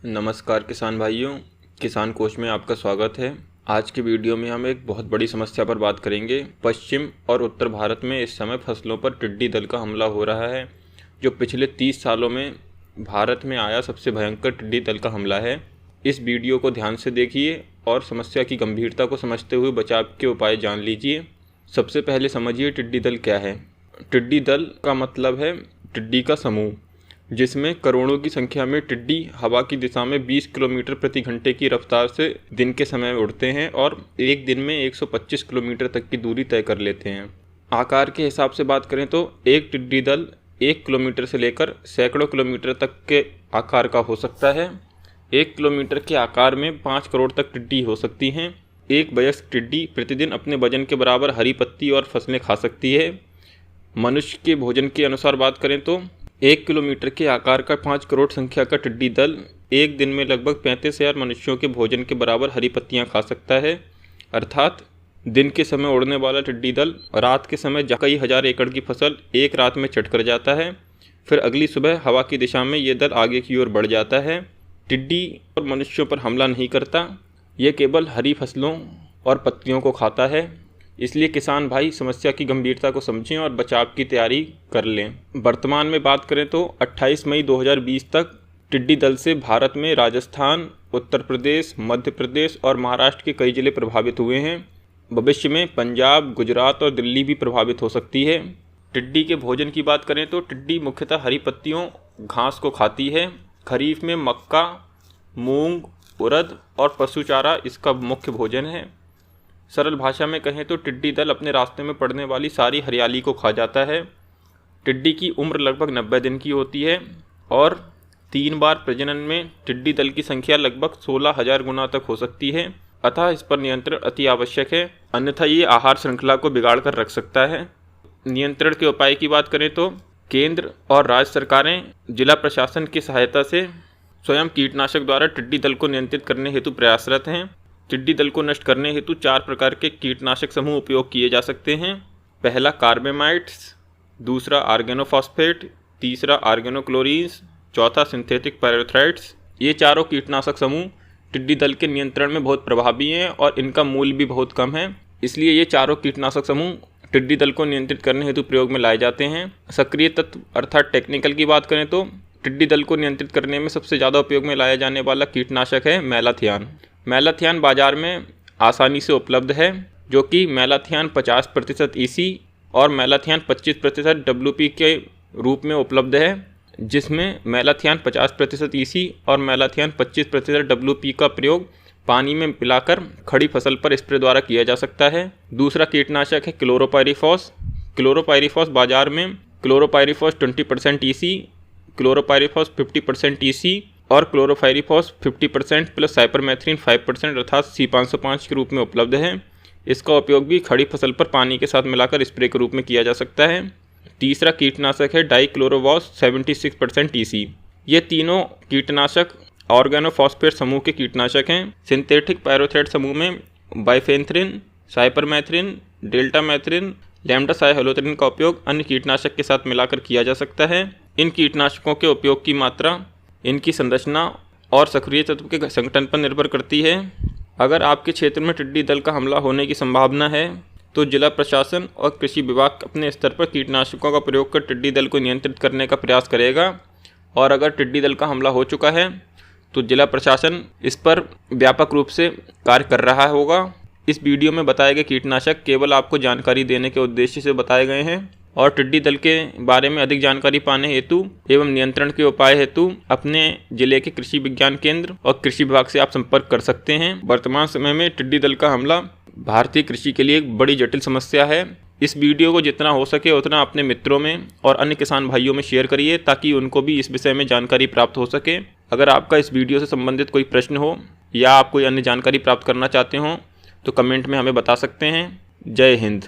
नमस्कार किसान भाइयों, किसान कोश में आपका स्वागत है। आज के वीडियो में हम एक बहुत बड़ी समस्या पर बात करेंगे। पश्चिम और उत्तर भारत में इस समय फसलों पर टिड्डी दल का हमला हो रहा है, जो पिछले 30 सालों में भारत में आया सबसे भयंकर टिड्डी दल का हमला है। इस वीडियो को ध्यान से देखिए और समस्या की गंभीरता को समझते हुए बचाव के उपाय जान लीजिए। सबसे पहले समझिए टिड्डी दल क्या है। टिड्डी दल का मतलब है टिड्डी का समूह, जिसमें करोड़ों की संख्या में टिड्डी हवा की दिशा में 20 किलोमीटर प्रति घंटे की रफ्तार से दिन के समय उड़ते हैं और एक दिन में 125 किलोमीटर तक की दूरी तय कर लेते हैं। आकार के हिसाब से बात करें तो एक टिड्डी दल 1 किलोमीटर से लेकर सैकड़ों किलोमीटर तक के आकार का हो सकता है। 1 किलोमीटर के आकार में 5 करोड़ तक टिड्डी हो सकती हैं। एक वयस्क टिड्डी प्रतिदिन अपने वजन के बराबर हरी पत्ती और फसलें खा सकती है। मनुष्य के भोजन के अनुसार बात करें तो 1 किलोमीटर के आकार का 5 करोड़ संख्या का टिड्डी दल एक दिन में लगभग 35,000 मनुष्यों के भोजन के बराबर हरी पत्तियां खा सकता है। अर्थात दिन के समय उड़ने वाला टिड्डी दल रात के समय कई हज़ार एकड़ की फसल एक रात में चट कर जाता है। फिर अगली सुबह हवा की दिशा में ये दल आगे की ओर बढ़ जाता है। टिड्डी और मनुष्यों पर हमला नहीं करता, ये केवल हरी फसलों और पत्तियों को खाता है। इसलिए किसान भाई समस्या की गंभीरता को समझें और बचाव की तैयारी कर लें। वर्तमान में बात करें तो 28 मई 2020 तक टिड्डी दल से भारत में राजस्थान, उत्तर प्रदेश, मध्य प्रदेश और महाराष्ट्र के कई जिले प्रभावित हुए हैं। भविष्य में पंजाब, गुजरात और दिल्ली भी प्रभावित हो सकती है। टिड्डी के भोजन की बात करें तो टिड्डी मुख्यतः हरी पत्तियों, घास को खाती है। खरीफ में मक्का, मूंग, उड़द और पशु चारा इसका मुख्य भोजन है। सरल भाषा में कहें तो टिड्डी दल अपने रास्ते में पड़ने वाली सारी हरियाली को खा जाता है। टिड्डी की उम्र लगभग 90 दिन की होती है और 3 बार प्रजनन में टिड्डी दल की संख्या लगभग 16,000 गुना तक हो सकती है। अतः इस पर नियंत्रण अति आवश्यक है, अन्यथा ये आहार श्रृंखला को बिगाड़ कर रख सकता है। नियंत्रण के उपाय की बात करें तो केंद्र और राज्य सरकारें जिला प्रशासन की सहायता से स्वयं कीटनाशक द्वारा टिड्डी दल को नियंत्रित करने हेतु प्रयासरत हैं। टिड्डी दल को नष्ट करने हेतु 4 प्रकार के कीटनाशक समूह उपयोग किए जा सकते हैं। पहला कार्बेमाइड्स, दूसरा आर्गेनोफॉस्फेट, तीसरा आर्गेनोक्लोरीन्स, चौथा सिंथेटिक पायरेथ्राइड्स। ये चारों कीटनाशक समूह टिड्डी दल के नियंत्रण में बहुत प्रभावी हैं और इनका मूल्य भी बहुत कम है। इसलिए ये चारों कीटनाशक समूह टिड्डी दल को नियंत्रित करने हेतु प्रयोग में लाए जाते हैं। सक्रिय तत्व अर्थात टेक्निकल की बात करें तो टिड्डी दल को नियंत्रित करने में सबसे ज़्यादा उपयोग में लाया जाने वाला कीटनाशक है मैलाथियान। मैलाथियान बाजार में आसानी से उपलब्ध है, जो कि मैलाथियान 50% EC और मैलाथियान 25% WP के रूप में उपलब्ध है, जिसमें मैलाथियान 50% EC और मैलाथियान 25% WP का प्रयोग पानी में मिलाकर खड़ी फसल पर स्प्रे द्वारा किया जा सकता है। दूसरा कीटनाशक है क्लोरोपाइरीफॉस। क्लोरोपाइरीफॉस बाजार में क्लोरोपाइरीफॉस 20% EC, क्लोरोपाइरीफॉस 50% EC और क्लोरोपाइरीफॉस 50% प्लस साइपरमेथ्रिन 5% अर्थात C505 के रूप में उपलब्ध है। इसका उपयोग भी खड़ी फसल पर पानी के साथ मिलाकर स्प्रे के रूप में किया जा सकता है। तीसरा कीटनाशक है डाइक्लोरोवॉस 76% EC। ये तीनों कीटनाशक ऑर्गेनोफॉस्फेट समूह के कीटनाशक हैं। सिंथेटिक पायरेथ्राइड समूह में बाइफेंथ्रिन, साइपरमेथ्रिन, डेल्टामेथ्रिन, लैम्डासाइहलोथ्रिन का उपयोग अन्य कीटनाशक के साथ मिलाकर किया जा सकता है। इन कीटनाशकों के उपयोग की मात्रा इनकी संरचना और सक्रिय तत्व के संगठन पर निर्भर करती है। अगर आपके क्षेत्र में टिड्डी दल का हमला होने की संभावना है तो जिला प्रशासन और कृषि विभाग अपने स्तर पर कीटनाशकों का प्रयोग कर टिड्डी दल को नियंत्रित करने का प्रयास करेगा। और अगर टिड्डी दल का हमला हो चुका है तो जिला प्रशासन इस पर व्यापक रूप से कार्य कर रहा होगा। इस वीडियो में बताए गए कीटनाशक केवल आपको जानकारी देने के उद्देश्य से बताए गए हैं और टिड्डी दल के बारे में अधिक जानकारी पाने हेतु एवं नियंत्रण के उपाय हेतु अपने जिले के कृषि विज्ञान केंद्र और कृषि विभाग से आप संपर्क कर सकते हैं। वर्तमान समय में टिड्डी दल का हमला भारतीय कृषि के लिए एक बड़ी जटिल समस्या है। इस वीडियो को जितना हो सके उतना अपने मित्रों में और अन्य किसान भाइयों में शेयर करिए, ताकि उनको भी इस विषय में जानकारी प्राप्त हो सके। अगर आपका इस वीडियो से संबंधित कोई प्रश्न हो या आप कोई अन्य जानकारी प्राप्त करना चाहते हो तो कमेंट में हमें बता सकते हैं। जय हिंद।